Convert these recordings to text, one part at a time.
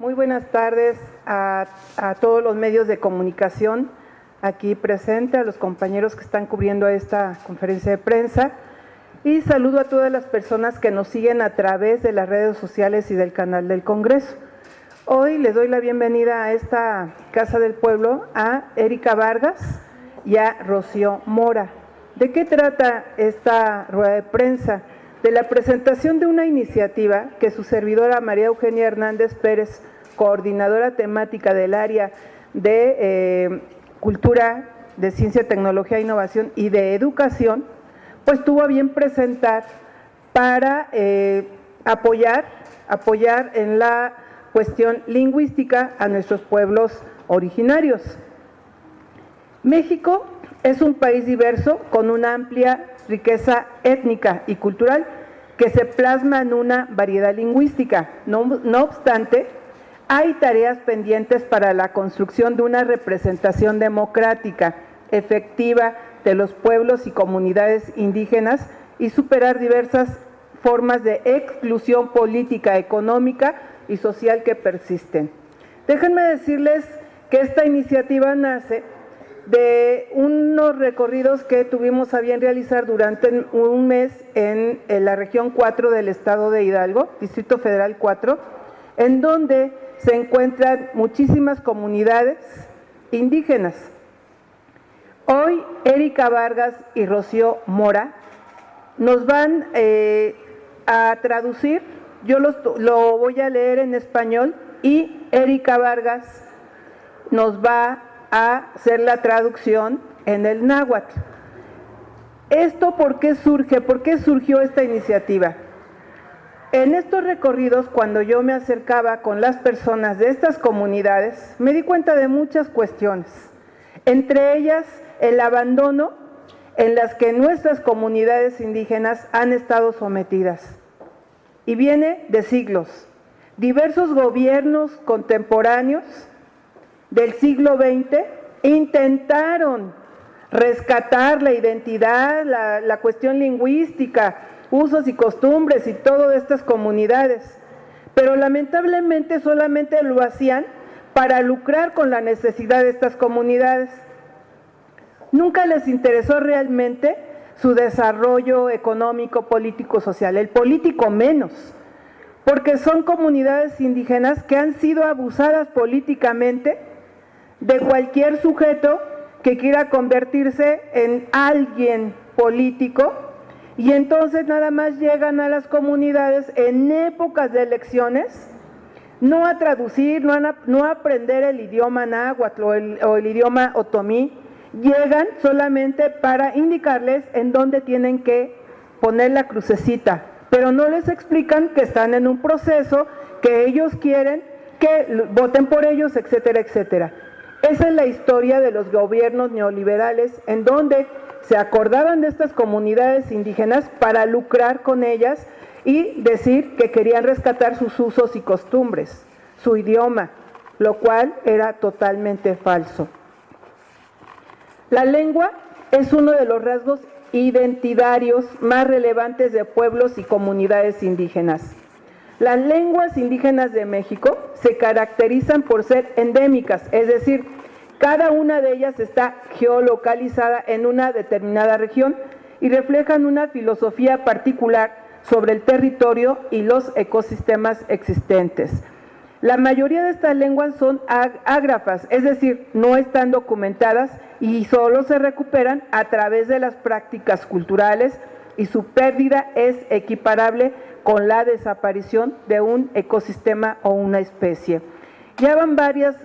Muy buenas tardes a todos los medios de comunicación aquí presentes, a los compañeros que están cubriendo esta conferencia de prensa, y saludo a todas las personas que nos siguen a través de las redes sociales y del canal del Congreso. Hoy les doy la bienvenida a esta Casa del Pueblo a Erika Vargas y a Rocío Mora. ¿De qué trata esta rueda de prensa? De la presentación de una iniciativa que su servidora María Eugenia Hernández Pérez, coordinadora temática del área de Cultura, de Ciencia, Tecnología e Innovación y de Educación, pues tuvo a bien presentar para apoyar en la cuestión lingüística a nuestros pueblos originarios. México es un país diverso con una amplia riqueza étnica y cultural que se plasma en una variedad lingüística. No obstante, hay tareas pendientes para la construcción de una representación democrática, efectiva de los pueblos y comunidades indígenas y superar diversas formas de exclusión política, económica y social que persisten. Déjenme decirles que esta iniciativa nace de unos recorridos que tuvimos a bien realizar durante un mes en la región 4 del estado de Hidalgo, Distrito Federal 4, en donde se encuentran muchísimas comunidades indígenas. Hoy Erika Vargas y Rocío Mora nos van a traducir, yo lo voy a leer en español y Erika Vargas nos va a hacer la traducción en el náhuatl. ¿Esto por qué surge? ¿Por qué surgió esta iniciativa? En estos recorridos, cuando yo me acercaba con las personas de estas comunidades, me di cuenta de muchas cuestiones, entre ellas el abandono en las que nuestras comunidades indígenas han estado sometidas. Y viene de siglos. Diversos gobiernos contemporáneos del siglo XX intentaron rescatar la identidad, la cuestión lingüística, usos y costumbres y todas estas comunidades, pero lamentablemente solamente lo hacían para lucrar con la necesidad de estas comunidades. Nunca les interesó realmente su desarrollo económico, político, social, el político menos, porque son comunidades indígenas que han sido abusadas políticamente de cualquier sujeto que quiera convertirse en alguien político, y entonces nada más llegan a las comunidades en épocas de elecciones, no a traducir, no a aprender el idioma náhuatl o el idioma otomí, llegan solamente para indicarles en dónde tienen que poner la crucecita, pero no les explican que están en un proceso, que ellos quieren que voten por ellos, etcétera, etcétera. Esa es la historia de los gobiernos neoliberales, en donde se acordaban de estas comunidades indígenas para lucrar con ellas y decir que querían rescatar sus usos y costumbres, su idioma, lo cual era totalmente falso. La lengua es uno de los rasgos identitarios más relevantes de pueblos y comunidades indígenas. Las lenguas indígenas de México se caracterizan por ser endémicas, es decir, cada una de ellas está geolocalizada en una determinada región y reflejan una filosofía particular sobre el territorio y los ecosistemas existentes. La mayoría de estas lenguas son ágrafas, es decir, no están documentadas y solo se recuperan a través de las prácticas culturales, y su pérdida es equiparable con la desaparición de un ecosistema o una especie. Ya van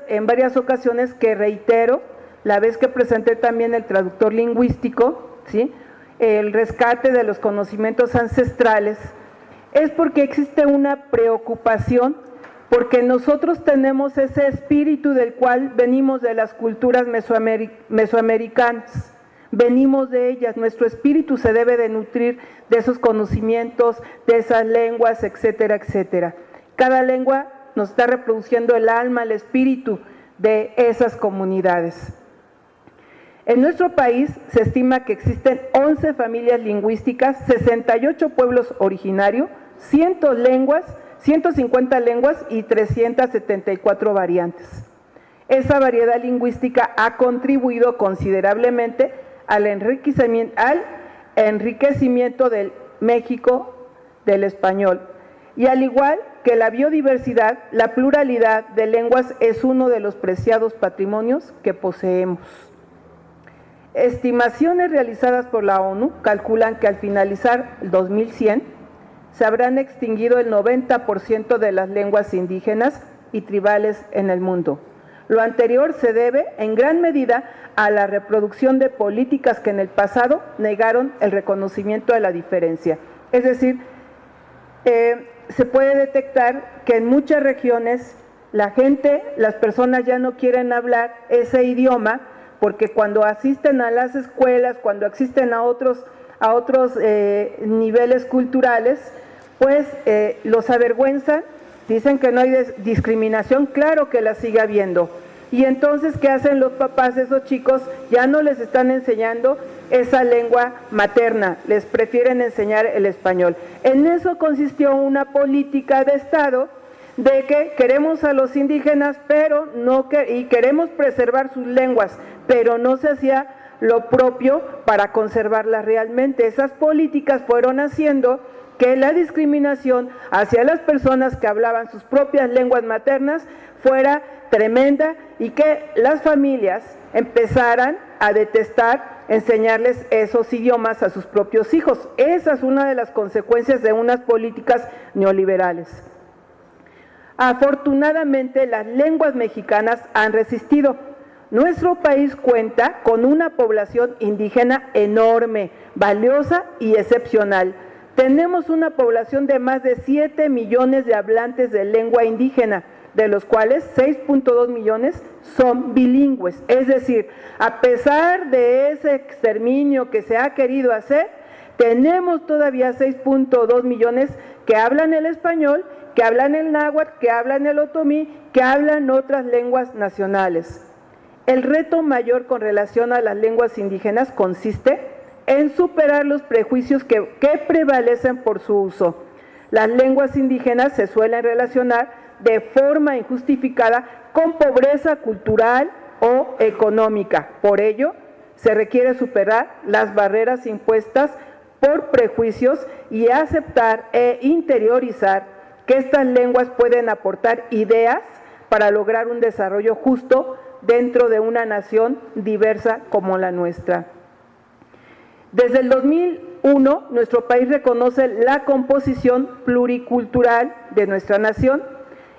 en varias ocasiones que reitero, la vez que presenté también el traductor lingüístico, ¿sí?, el rescate de los conocimientos ancestrales, es porque existe una preocupación, porque nosotros tenemos ese espíritu del cual venimos de las culturas mesoamericanas, venimos de ellas, nuestro espíritu se debe de nutrir de esos conocimientos, de esas lenguas, etcétera, etcétera. Cada lengua nos está reproduciendo el alma, el espíritu de esas comunidades. En nuestro país se estima que existen 11 familias lingüísticas, 68 pueblos originarios, 100 lenguas, 150 lenguas y 374 variantes. Esa variedad lingüística ha contribuido considerablemente al enriquecimiento del México del español. Y al igual que la biodiversidad, la pluralidad de lenguas es uno de los preciados patrimonios que poseemos. Estimaciones realizadas por la ONU calculan que al finalizar el 2100 se habrán extinguido el 90% de las lenguas indígenas y tribales en el mundo. Lo anterior se debe en gran medida a la reproducción de políticas que en el pasado negaron el reconocimiento de la diferencia. Es decir, se puede detectar que en muchas regiones las personas ya no quieren hablar ese idioma porque cuando asisten a las escuelas, cuando asisten a otros niveles culturales, pues los avergüenzan, dicen que no hay discriminación, claro que la sigue habiendo. Y entonces, ¿qué hacen los papás de esos chicos? Ya no les están enseñando esa lengua materna, les prefieren enseñar el español. En eso consistió una política de Estado de que queremos a los indígenas, y queremos preservar sus lenguas, pero no se hacía lo propio para conservarlas realmente. Esas políticas fueron haciendo que la discriminación hacia las personas que hablaban sus propias lenguas maternas fuera tremenda y que las familias empezaran a detestar enseñarles esos idiomas a sus propios hijos. Esa es una de las consecuencias de unas políticas neoliberales. Afortunadamente, las lenguas mexicanas han resistido. Nuestro país cuenta con una población indígena enorme, valiosa y excepcional. Tenemos una población de más de 7 millones de hablantes de lengua indígena, de los cuales 6.2 millones son bilingües. Es decir, a pesar de ese exterminio que se ha querido hacer, tenemos todavía 6.2 millones que hablan el español, que hablan el náhuatl, que hablan el otomí, que hablan otras lenguas nacionales. El reto mayor con relación a las lenguas indígenas consiste en superar los prejuicios que prevalecen por su uso. Las lenguas indígenas se suelen relacionar de forma injustificada con pobreza cultural o económica. Por ello, se requiere superar las barreras impuestas por prejuicios y aceptar e interiorizar que estas lenguas pueden aportar ideas para lograr un desarrollo justo dentro de una nación diversa como la nuestra. Desde el 2001, nuestro país reconoce la composición pluricultural de nuestra nación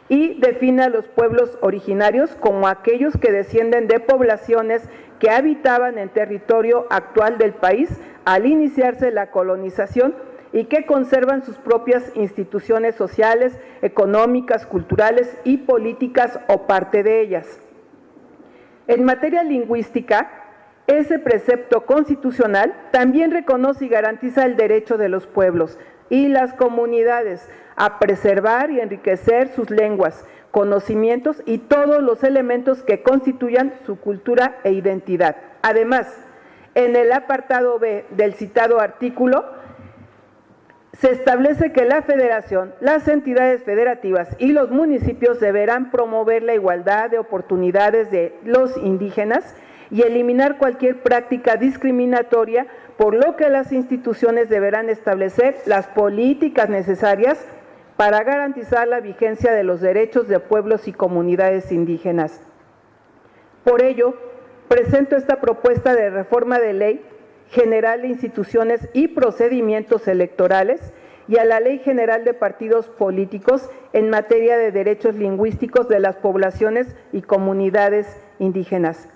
y define a los pueblos originarios como aquellos que descienden de poblaciones que habitaban en territorio actual del país al iniciarse la colonización y que conservan sus propias instituciones sociales, económicas, culturales y políticas o parte de ellas. En materia lingüística, ese precepto constitucional también reconoce y garantiza el derecho de los pueblos y las comunidades a preservar y enriquecer sus lenguas, conocimientos y todos los elementos que constituyan su cultura e identidad. Además, en el apartado B del citado artículo, se establece que la Federación, las entidades federativas y los municipios deberán promover la igualdad de oportunidades de los indígenas y eliminar cualquier práctica discriminatoria, por lo que las instituciones deberán establecer las políticas necesarias para garantizar la vigencia de los derechos de pueblos y comunidades indígenas. Por ello, presento esta propuesta de reforma de Ley General de Instituciones y Procedimientos Electorales y a la Ley General de Partidos Políticos en materia de derechos lingüísticos de las poblaciones y comunidades indígenas.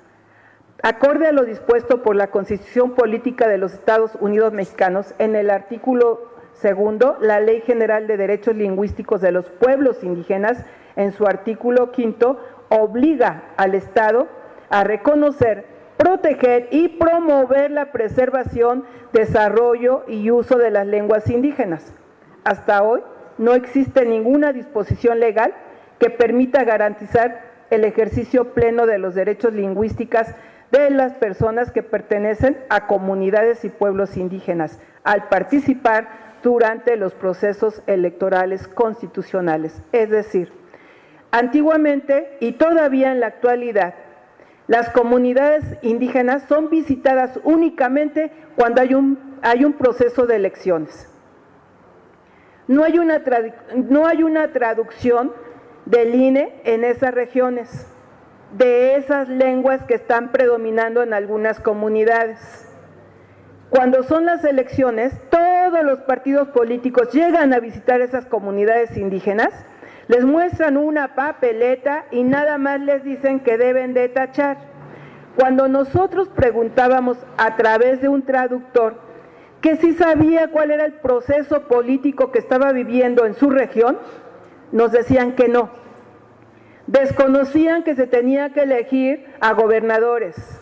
Acorde a lo dispuesto por la Constitución Política de los Estados Unidos Mexicanos, en el artículo 2, la Ley General de Derechos Lingüísticos de los Pueblos Indígenas, en su artículo 5, obliga al Estado a reconocer, proteger y promover la preservación, desarrollo y uso de las lenguas indígenas. Hasta hoy no existe ninguna disposición legal que permita garantizar el ejercicio pleno de los derechos lingüísticos de las personas que pertenecen a comunidades y pueblos indígenas, al participar durante los procesos electorales constitucionales. Es decir, antiguamente y todavía en la actualidad, las comunidades indígenas son visitadas únicamente cuando hay un proceso de elecciones. No hay una traducción del INE en esas regiones, de esas lenguas que están predominando en algunas comunidades. Cuando son las elecciones, todos los partidos políticos llegan a visitar esas comunidades indígenas, les muestran una papeleta y nada más les dicen que deben de tachar. Cuando nosotros preguntábamos a través de un traductor que sí sabía cuál era el proceso político que estaba viviendo en su región, nos decían que no. Desconocían que se tenía que elegir a gobernadores.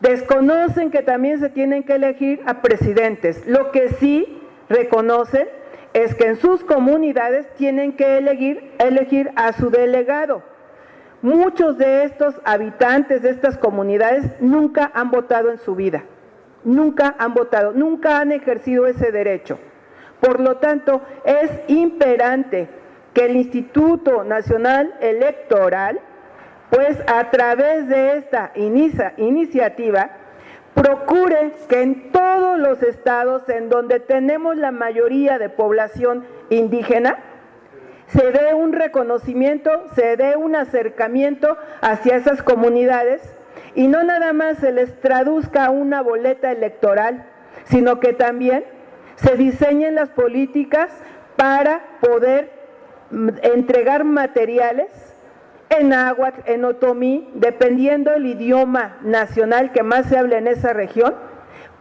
Desconocen que también se tienen que elegir a presidentes. Lo que sí reconocen es que en sus comunidades tienen que elegir a su delegado. Muchos de estos habitantes de estas comunidades nunca han votado en su vida. Nunca han votado, nunca han ejercido ese derecho. Por lo tanto, es imperante que el Instituto Nacional Electoral, pues a través de esta iniciativa, procure que en todos los estados en donde tenemos la mayoría de población indígena, se dé un reconocimiento, se dé un acercamiento hacia esas comunidades y no nada más se les traduzca una boleta electoral, sino que también se diseñen las políticas para poder entregar materiales en náhuatl, en otomí, dependiendo del idioma nacional que más se hable en esa región,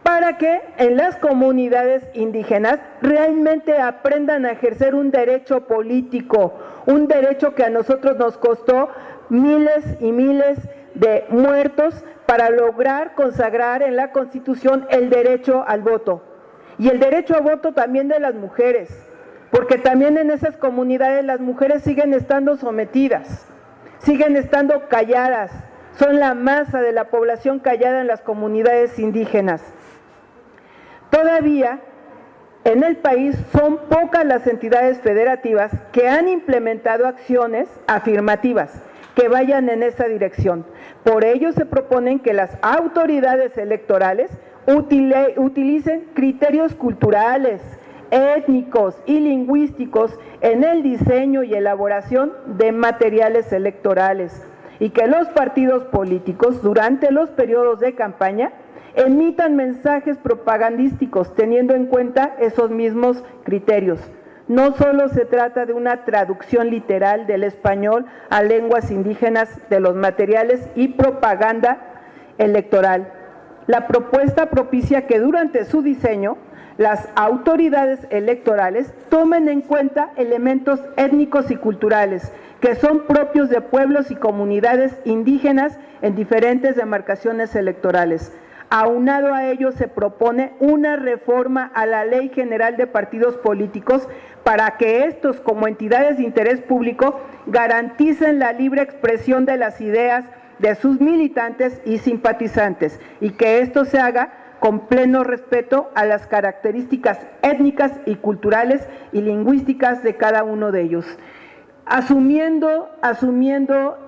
para que en las comunidades indígenas realmente aprendan a ejercer un derecho político, un derecho que a nosotros nos costó miles y miles de muertos para lograr consagrar en la Constitución el derecho al voto. Y el derecho al voto también de las mujeres, porque también en esas comunidades las mujeres siguen estando sometidas, siguen estando calladas, son la masa de la población callada en las comunidades indígenas. Todavía en el país son pocas las entidades federativas que han implementado acciones afirmativas que vayan en esa dirección. Por ello se proponen que las autoridades electorales utilicen criterios culturales, étnicos y lingüísticos en el diseño y elaboración de materiales electorales y que los partidos políticos durante los periodos de campaña emitan mensajes propagandísticos teniendo en cuenta esos mismos criterios. No solo se trata de una traducción literal del español a lenguas indígenas de los materiales y propaganda electoral. La propuesta propicia que durante su diseño las autoridades electorales tomen en cuenta elementos étnicos y culturales que son propios de pueblos y comunidades indígenas en diferentes demarcaciones electorales. Aunado a ello se propone una reforma a la Ley General de Partidos Políticos para que estos, como entidades de interés público, garanticen la libre expresión de las ideas de sus militantes y simpatizantes y que esto se haga con pleno respeto a las características étnicas y culturales y lingüísticas de cada uno de ellos. Asumiendo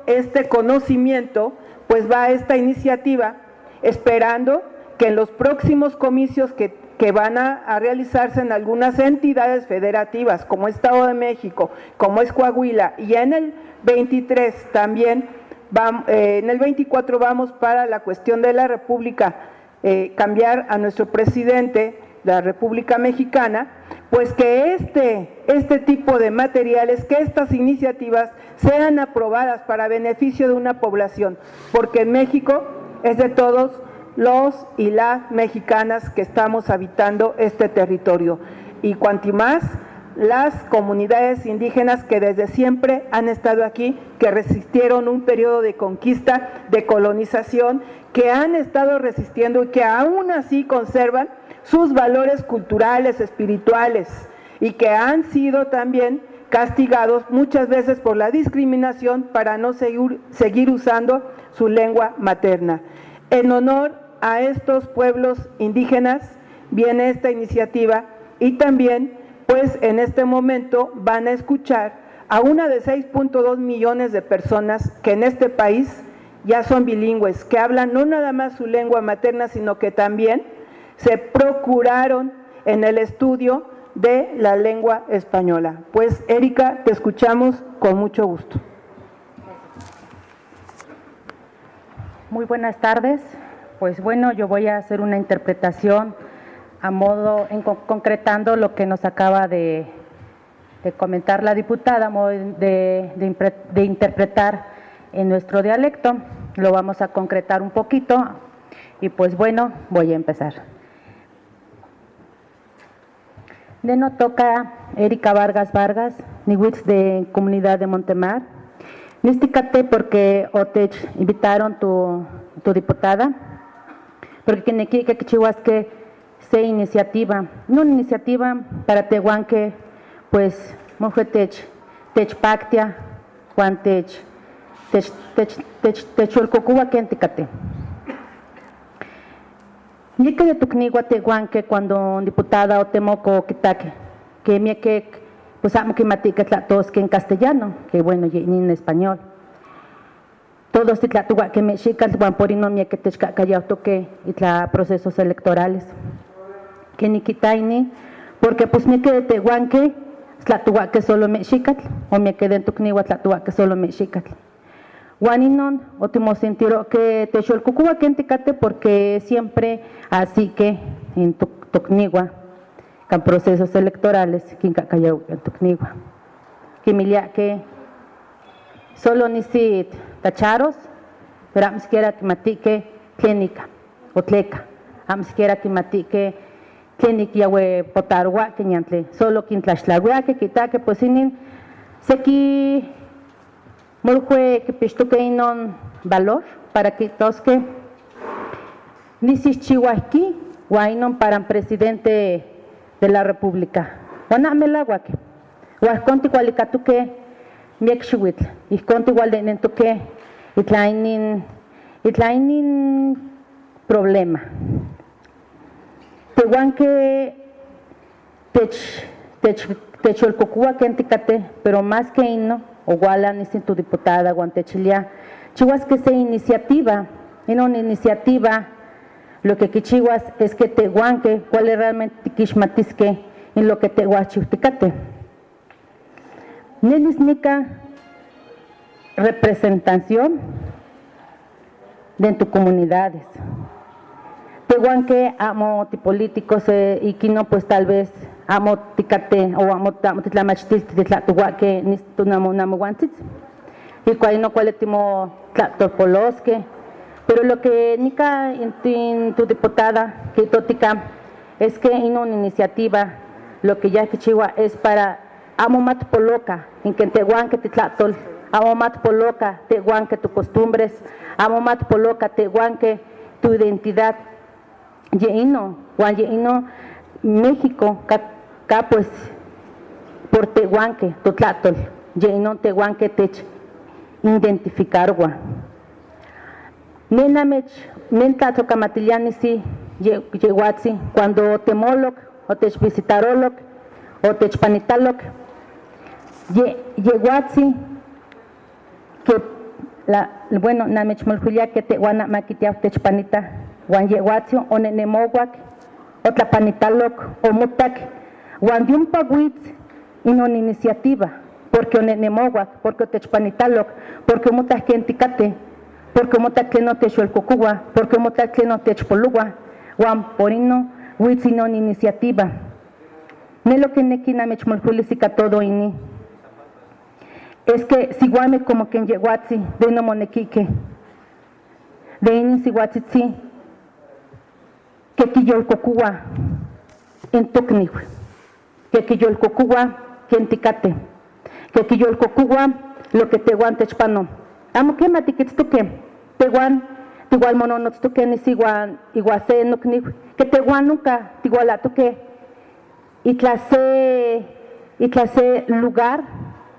este conocimiento, pues va esta iniciativa, esperando que en los próximos comicios que van a realizarse en algunas entidades federativas, como Estado de México, como es Coahuila, y en el 23 también, en el 24 vamos para la cuestión de la República, cambiar a nuestro presidente de la República Mexicana, pues que este tipo de materiales, que estas iniciativas sean aprobadas para beneficio de una población, porque en México es de todos los y las mexicanas que estamos habitando este territorio, y cuanto más las comunidades indígenas que desde siempre han estado aquí, que resistieron un periodo de conquista, de colonización, que han estado resistiendo y que aún así conservan sus valores culturales, espirituales, y que han sido también castigados muchas veces por la discriminación para no seguir usando su lengua materna. En honor a estos pueblos indígenas viene esta iniciativa y también pues en este momento van a escuchar a una de 6.2 millones de personas que en este país ya son bilingües, que hablan no nada más su lengua materna, sino que también se procuraron en el estudio de la lengua española. Pues, Erika, te escuchamos con mucho gusto. Muy buenas tardes. Pues bueno, yo voy a hacer una interpretación a modo, concretando lo que nos acaba de comentar la diputada, a modo de interpretar en nuestro dialecto. Lo vamos a concretar un poquito y pues bueno, voy a empezar. Neno toca Erika Vargas Vargas, niwitz de Comunidad de Montemar. Nísticate porque otech invitaron tu diputada, porque quien quiere que chihuasque se iniciativa, no una iniciativa para tehuanque, pues mujetech techpactia, juan techolcocuba kenticate. Ni que de tucnigua tehuanque cuando diputada o temoco quitaque, que mieke pues amo que matica todos que en castellano, que bueno, y en español. Todos titlatuga que me chicas van por no mieke techcacayao toque y tla procesos electorales. Que ni quitaini, porque pues mieke de tehuanque, tlatuga que solo me chicatl, o mieke de tucnigua tlatuga que solo me chicatl. Guaninon, ótimo sentido que te cholcucuba que enticate porque siempre así que en tucnigua, con procesos electorales, quien cacayau en tucnigua. Que milia que solo ni si tacharos, pero a siquiera que matique clínica o tleca, a siquiera que matique clínica yahue potarwa que ñantle, solo quien tlaxtlagua que quitaque pues sin sequi Molhue que pistuque inon valor para que tosque nisis chihuahki guainon para presidente de la República. Guanamelagüaque. Guasconti gualicatuque miexhuitl. Y conti gualenentuque itlainin problema. Tehuanque techolcocua kenticate, pero más que ino. O guala ni sin tu diputada guantechilia chihuas que se iniciativa en una iniciativa lo que chihuas es que te guanque cuál es realmente quishmatisque en lo que te guachiuticate nenisnica representación de tu comunidades te guanque amo políticos y que no pues tal vez amo ticate o amo titlamachtil titlatuaque ni tunamo guantitz y cual no cualetimo tlatopolosque pero lo que nica en tu diputada que totica es que en una iniciativa lo que ya que chihuahua es para amo mat poloca en que tehuanque titlatol amo mat poloca tehuanque tu costumbres amo mat poloca tehuanque tu identidad yeino Juan yeino México acá pues por tehuanque totlatol yeino tehuanque tech identificar nenamech mentlato camatiliani si yehuatzi cuando temoloc o tech visitaroloc o tech panitaloc yehuatzi que bueno namech moljulia que tehuana maquitiao tech panita Juan yehuatzi o nenemohuac o tlapanitaloc o mutac Juan yumpahuitz inon iniciativa porque o nenemohuac porque o techpanitaloc porque o mutac kenticate porque o mutac que no techolcocua porque o mutac que no techpolugua Juan porino huitz inon iniciativa nelo que neki namech moljulisika todo ini es que siguame como que en yehuatzi de no monequique de ini siguatzitzi que quiyolcocua en tocnihu, que quiyolcocua que en ticate, que quiyolcocua lo que tehuan techpano. Amo que matiquitztuque, tehuan, tigual mononotztuque ni siguan iguase nocnihu, que tehuan nunca tigualatuque y clase lugar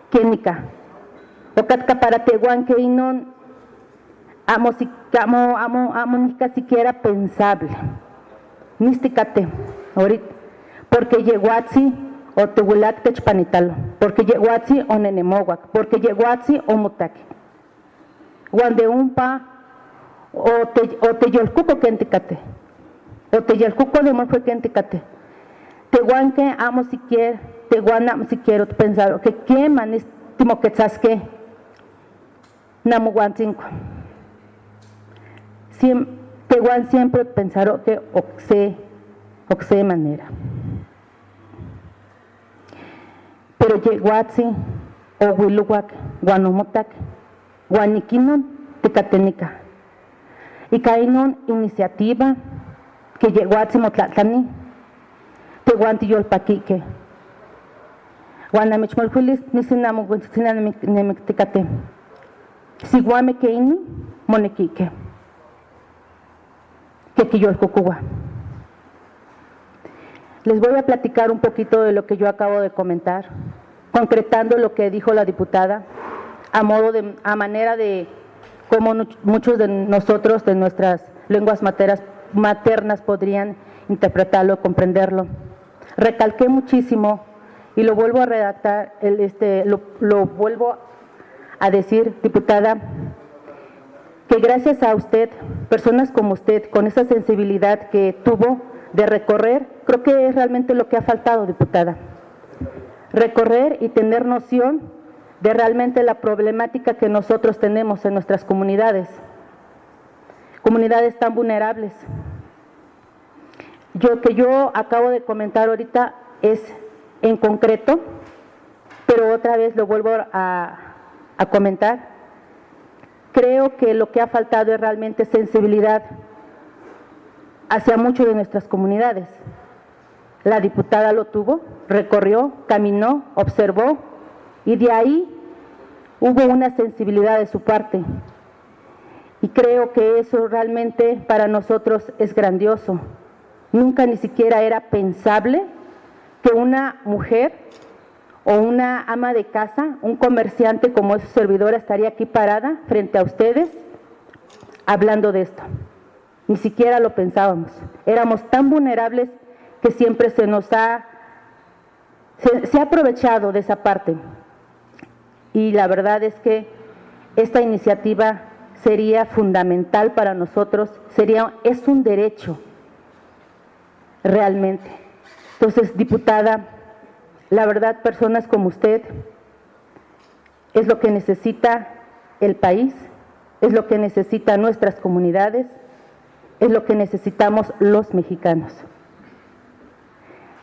que nica. O catca para tehuan que inon amo ni siquiera pensable. Nísticate, ahorita, porque yehuatzi o tehuilac techpanitalo, porque yehuatzi o nenemohuac, porque yehuatzi o mutaki. Guande umpa o te yolcuco kenticate, o te yolcuco de morfue kenticate. Te guanque amo si quiero, te guana si quiero pensar, que queman estimo que tzasque, namu guancinco. Te guan siempre pensaron que oxe manera. Pero yeguatzi o huiluac, guanomotac, guaniquinon, tecatenica. Y caínon iniciativa que yeguatzi motlatlani, te guantiyolpaquique. Guanamichmolfuilis, nisinamo, nisinamicticate. Si guame que ini, monequique. Que yo el cucuba. Les voy a platicar un poquito de lo que yo acabo de comentar, concretando lo que dijo la diputada, a manera de cómo muchos de nosotros, de nuestras lenguas maternas podrían interpretarlo, comprenderlo. Recalqué muchísimo y lo vuelvo a redactar, lo vuelvo a decir, diputada, que gracias a usted, personas como usted, con esa sensibilidad que tuvo de recorrer, creo que es realmente lo que ha faltado, diputada. Recorrer y tener noción de realmente la problemática que nosotros tenemos en nuestras comunidades tan vulnerables. Que yo acabo de comentar ahorita es en concreto, pero otra vez lo vuelvo a comentar. Creo que lo que ha faltado es realmente sensibilidad hacia muchas de nuestras comunidades. La diputada lo tuvo, recorrió, caminó, observó y de ahí hubo una sensibilidad de su parte. Y creo que eso realmente para nosotros es grandioso. Nunca ni siquiera era pensable que una mujer o una ama de casa, un comerciante como es su servidora, estaría aquí parada frente a ustedes hablando de esto. Ni siquiera lo pensábamos. Éramos tan vulnerables que siempre se ha aprovechado de esa parte. Y la verdad es que esta iniciativa sería fundamental para nosotros, es un derecho realmente. Entonces, diputada, la verdad, personas como usted es lo que necesita el país, es lo que necesitan nuestras comunidades, es lo que necesitamos los mexicanos.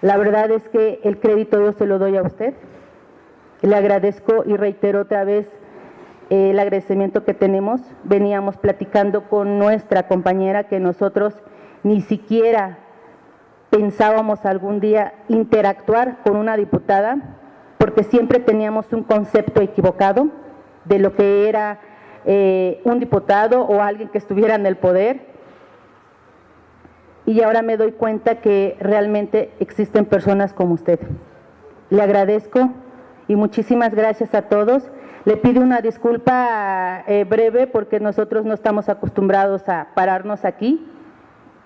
La verdad es que el crédito yo se lo doy a usted. Le agradezco y reitero otra vez el agradecimiento que tenemos. Veníamos platicando con nuestra compañera que nosotros ni siquiera pensábamos algún día interactuar con una diputada, porque siempre teníamos un concepto equivocado de lo que era un diputado o alguien que estuviera en el poder. Y ahora me doy cuenta que realmente existen personas como usted. Le agradezco y muchísimas gracias a todos. Le pido una disculpa breve porque nosotros no estamos acostumbrados a pararnos aquí,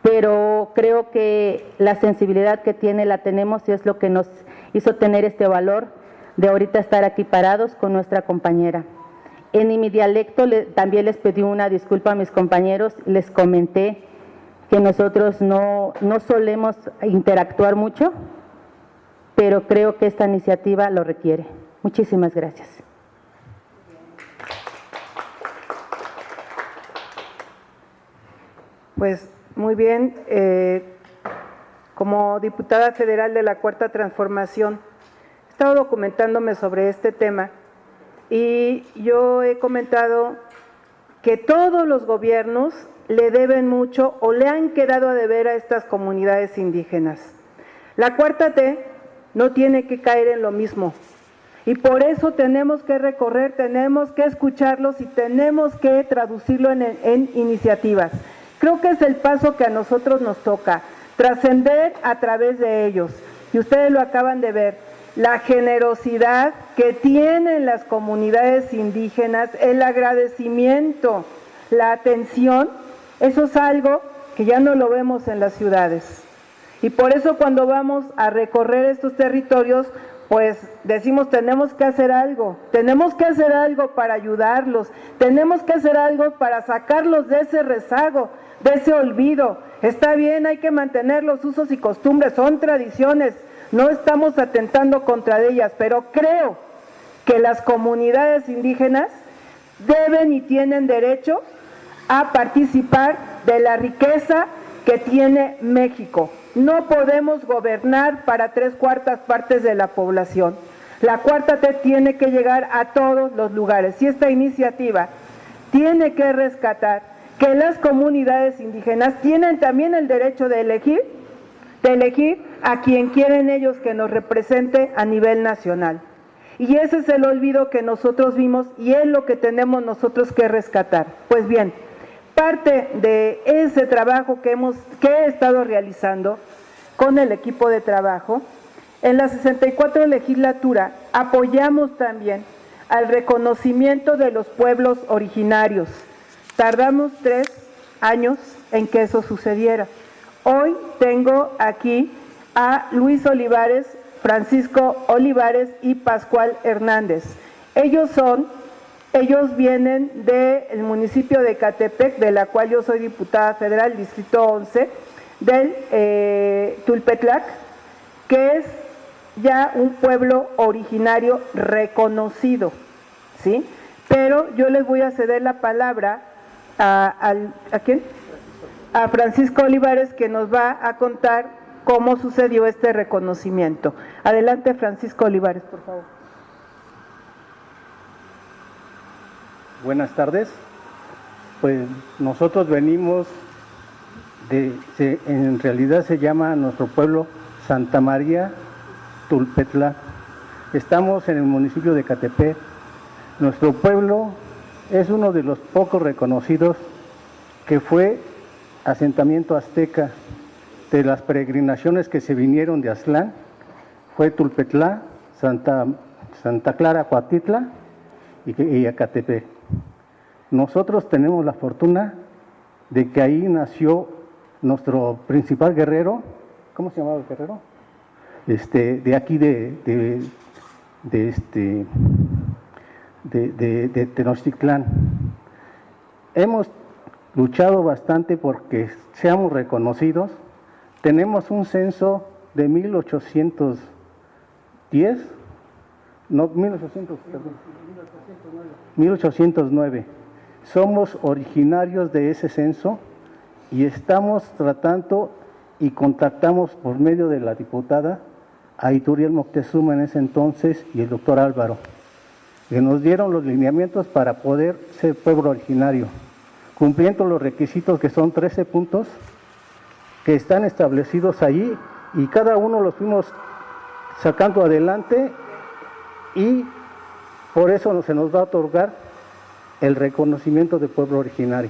pero creo que la sensibilidad que tiene la tenemos y es lo que nos hizo tener este valor de ahorita estar aquí parados con nuestra compañera. En mi dialecto también les pedí una disculpa a mis compañeros, les comenté que nosotros no solemos interactuar mucho, pero creo que esta iniciativa lo requiere. Muchísimas gracias. Pues muy bien, como diputada federal de la Cuarta Transformación, he estado documentándome sobre este tema y yo he comentado que todos los gobiernos le deben mucho o le han quedado a deber a estas comunidades indígenas. La Cuarta T no tiene que caer en lo mismo y por eso tenemos que recorrer, tenemos que escucharlos y tenemos que traducirlo en iniciativas. Creo que es el paso que a nosotros nos toca, trascender a través de ellos. Y ustedes lo acaban de ver, la generosidad que tienen las comunidades indígenas, el agradecimiento, la atención, eso es algo que ya no lo vemos en las ciudades. Y por eso cuando vamos a recorrer estos territorios, pues decimos, tenemos que hacer algo para ayudarlos, tenemos que hacer algo para sacarlos de ese rezago, de ese olvido. Está bien, hay que mantener los usos y costumbres, son tradiciones, no estamos atentando contra ellas, pero creo que las comunidades indígenas deben y tienen derecho a participar de la riqueza que tiene México. No podemos gobernar para 3/4 partes de la población. La cuarta T tiene que llegar a todos los lugares y esta iniciativa tiene que rescatar que las comunidades indígenas tienen también el derecho de elegir a quien quieren ellos que nos represente a nivel nacional. Y ese es el olvido que nosotros vimos y es lo que tenemos nosotros que rescatar. Pues bien, parte de ese trabajo que he estado realizando con el equipo de trabajo, en la 64 legislatura apoyamos también al reconocimiento de los pueblos originarios. Tardamos 3 años en que eso sucediera. Hoy tengo aquí a Luis Olivares, Francisco Olivares y Pascual Hernández. Ellos vienen del municipio de Ecatepec, de la cual yo soy diputada federal, Distrito 11, del Tulpetlac, que es ya un pueblo originario reconocido, ¿sí? Pero yo les voy a ceder la palabra ¿a quién? A Francisco Olivares, que nos va a contar cómo sucedió este reconocimiento. Adelante, Francisco Olivares, por favor. Buenas tardes. Pues nosotros venimos en realidad se llama nuestro pueblo Santa María Tulpetlac. Estamos en el municipio de Ecatepec. Nuestro pueblo es uno de los pocos reconocidos que fue asentamiento azteca. De las peregrinaciones que se vinieron de Aztlán, fue Tulpetlac, Santa Clara, Cuautitla y Ecatepec. Nosotros tenemos la fortuna de que ahí nació nuestro principal guerrero. ¿Cómo se llamaba el guerrero? De aquí de Tenochtitlán. Hemos luchado bastante porque seamos reconocidos. Tenemos un censo de 1809. Somos originarios de ese censo y estamos tratando y contactamos por medio de la diputada a Ituriel Moctezuma en ese entonces y el doctor Álvaro, que nos dieron los lineamientos para poder ser pueblo originario, cumpliendo los requisitos que son 13 puntos que están establecidos allí y cada uno los fuimos sacando adelante y por eso se nos va a otorgar el reconocimiento de pueblo originario.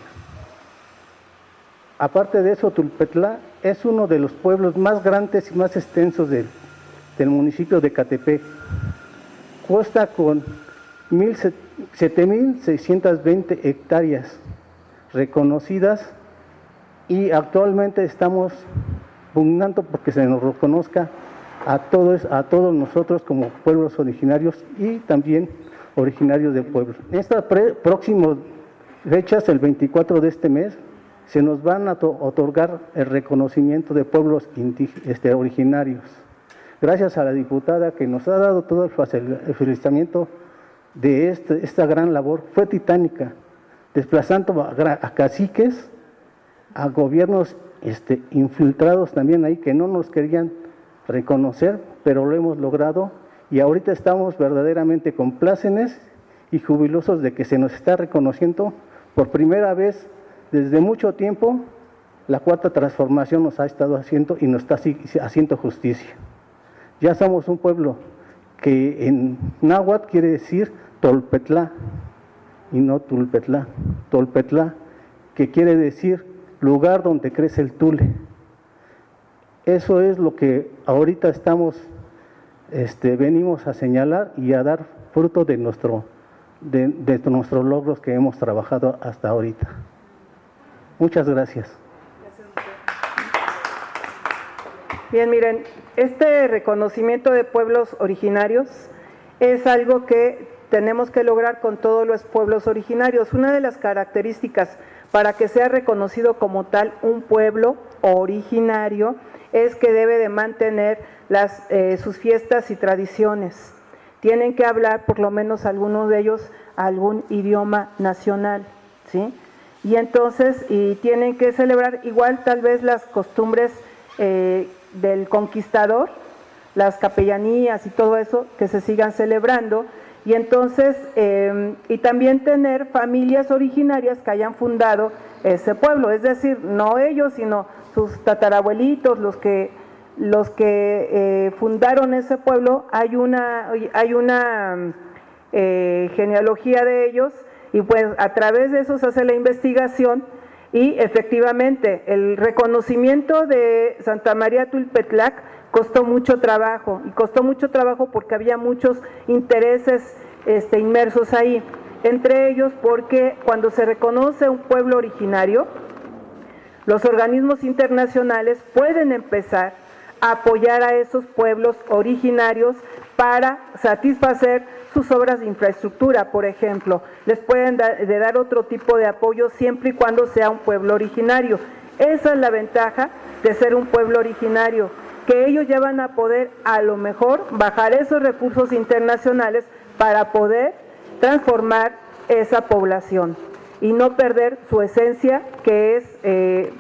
Aparte de eso, Tulpetlac es uno de los pueblos más grandes y más extensos del municipio de Ecatepec. Cuesta con 7.620 hectáreas reconocidas y actualmente estamos pugnando porque se nos reconozca a todos nosotros como pueblos originarios y también originarios del pueblo. En estas próximas fechas, el 24 de este mes, se nos van a otorgar el reconocimiento de pueblos originarios. Gracias a la diputada que nos ha dado todo el felicitamiento de esta gran labor, fue titánica, desplazando a caciques, a gobiernos infiltrados también ahí que no nos querían reconocer, pero lo hemos logrado y ahorita estamos verdaderamente complácenes y jubilosos de que se nos está reconociendo por primera vez desde mucho tiempo. La cuarta transformación nos ha estado haciendo y nos está haciendo justicia. Ya somos un pueblo que en náhuatl quiere decir Tolpetlac y no Tulpetlac. Tolpetlac, que quiere decir lugar donde crece el tule. Eso es lo que ahorita venimos a señalar y a dar fruto de nuestros logros que hemos trabajado hasta ahorita. Muchas gracias. Bien, miren, este reconocimiento de pueblos originarios es algo que tenemos que lograr con todos los pueblos originarios. Una de las características para que sea reconocido como tal un pueblo originario es que debe de mantener sus fiestas y tradiciones. Tienen que hablar, por lo menos algunos de ellos, algún idioma nacional, ¿sí? Y entonces, tienen que celebrar igual tal vez las costumbres del conquistador, las capellanías y todo eso, que se sigan celebrando. Y entonces, y también tener familias originarias que hayan fundado ese pueblo, es decir, no ellos, sino sus tatarabuelitos, los que fundaron ese pueblo. Hay una genealogía de ellos, y pues a través de eso se hace la investigación, y efectivamente el reconocimiento de Santa María Tulpetlac costó mucho trabajo, porque había muchos intereses inmersos ahí, entre ellos porque cuando se reconoce un pueblo originario, los organismos internacionales pueden empezar a apoyar a esos pueblos originarios para satisfacer sus obras de infraestructura, por ejemplo. Les pueden dar otro tipo de apoyo siempre y cuando sea un pueblo originario. Esa es la ventaja de ser un pueblo originario, que ellos ya van a poder a lo mejor bajar esos recursos internacionales para poder transformar esa población y no perder su esencia, que es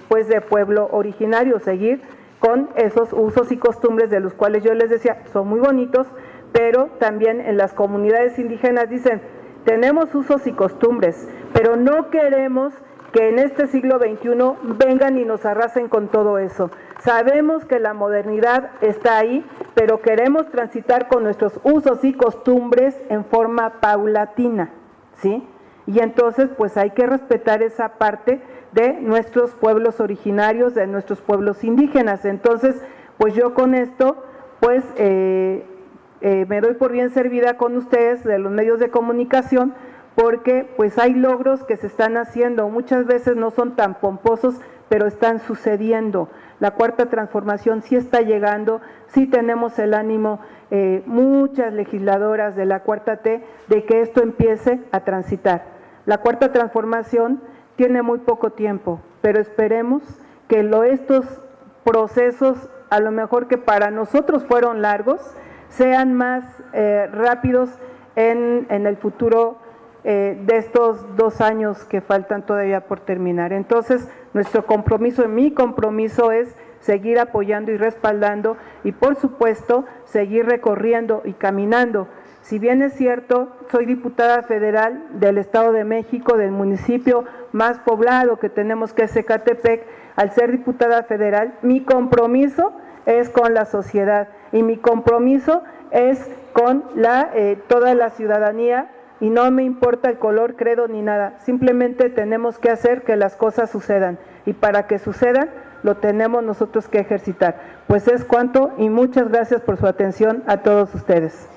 pues de pueblo originario, seguir con esos usos y costumbres de los cuales yo les decía, son muy bonitos, pero también en las comunidades indígenas dicen, tenemos usos y costumbres, pero no queremos que en este siglo XXI vengan y nos arrasen con todo eso. Sabemos que la modernidad está ahí, pero queremos transitar con nuestros usos y costumbres en forma paulatina, ¿sí? Y entonces, pues hay que respetar esa parte de nuestros pueblos originarios, de nuestros pueblos indígenas. Entonces, pues yo con esto, pues me doy por bien servida con ustedes de los medios de comunicación, porque pues hay logros que se están haciendo, muchas veces no son tan pomposos, pero están sucediendo. La cuarta transformación sí está llegando, sí tenemos el ánimo, muchas legisladoras de la cuarta T, de que esto empiece a transitar. La cuarta transformación tiene muy poco tiempo, pero esperemos que estos procesos, a lo mejor que para nosotros fueron largos, sean más rápidos en el futuro de estos 2 años que faltan todavía por terminar. Entonces, nuestro compromiso, mi compromiso es seguir apoyando y respaldando y, por supuesto, seguir recorriendo y caminando. Si bien es cierto, soy diputada federal del Estado de México, del municipio más poblado que tenemos, que es Ecatepec. Al ser diputada federal, mi compromiso es con la sociedad y mi compromiso es con toda la ciudadanía, y no me importa el color, credo ni nada, simplemente tenemos que hacer que las cosas sucedan, y para que sucedan lo tenemos nosotros que ejercitar. Pues es cuanto, y muchas gracias por su atención a todos ustedes.